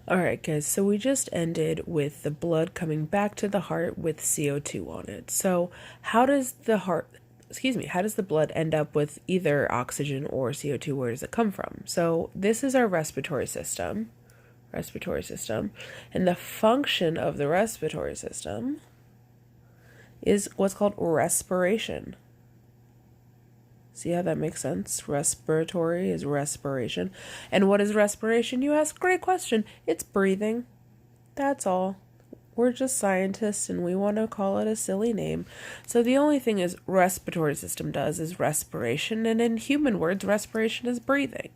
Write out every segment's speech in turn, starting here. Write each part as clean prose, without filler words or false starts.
All right, guys, so we just ended with the blood coming back to the heart with CO2 on it. So, how does the blood end up with either oxygen or CO2? Where does it come from? So, this is our respiratory system, and the function of the respiratory system is what's called respiration. See how that makes sense? Respiratory is respiration. And what is respiration, you ask? Great question. It's breathing. That's all. We're just scientists and we want to call it a silly name. So the only thing is respiratory system does is respiration, and in human words, respiration is breathing.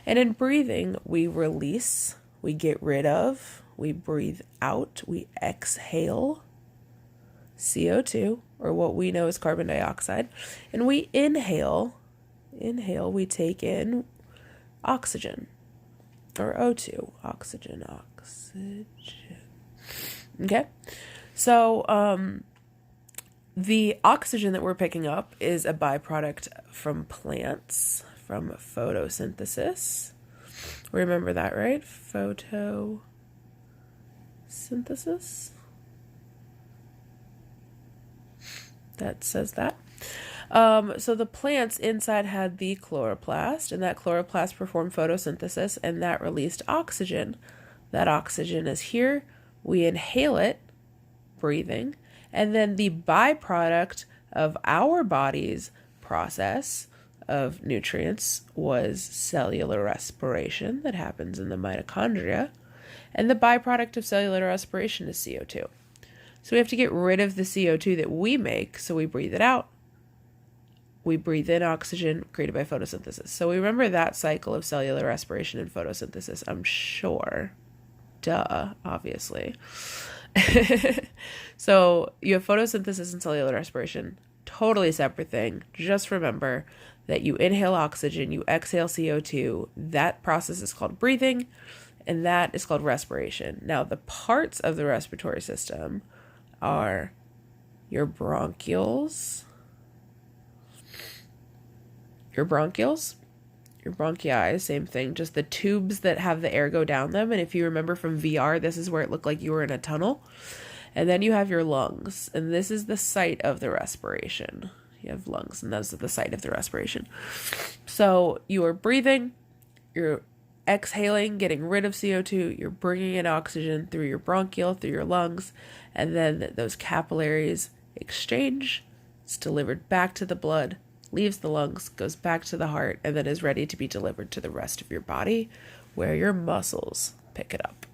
And in breathing, we release, we get rid of, we breathe out, we exhale CO2, or what we know as carbon dioxide, and we inhale, we take in oxygen, or O2, oxygen. Okay, so the oxygen that we're picking up is a byproduct from plants, from photosynthesis. Remember that, right? Photosynthesis? That says that. So the plants inside had the chloroplast, and that chloroplast performed photosynthesis, and that released oxygen. That oxygen is here. We inhale it, breathing, and then the byproduct of our body's process of nutrients was cellular respiration that happens in the mitochondria, and the byproduct of cellular respiration is CO2. So we have to get rid of the CO2 that we make, so we breathe it out. We breathe in oxygen created by photosynthesis. So we remember that cycle of cellular respiration and photosynthesis, I'm sure. Duh, obviously. So you have photosynthesis and cellular respiration, totally separate thing. Just remember that you inhale oxygen, you exhale CO2. That process is called breathing, and that is called respiration. Now, the parts of the respiratory system are your bronchioles, your bronchi, same thing, just the tubes that have the air go down them. And if you remember from VR, this is where it looked like you were in a tunnel. And then you have your lungs, and this is the site of the respiration. You have lungs, and those are the site of the respiration. So you are breathing, you're exhaling, getting rid of CO2, you're bringing in oxygen through your bronchial, through your lungs, and then those capillaries exchange. It's delivered back to the blood, leaves the lungs, goes back to the heart, and then is ready to be delivered to the rest of your body, where your muscles pick it up.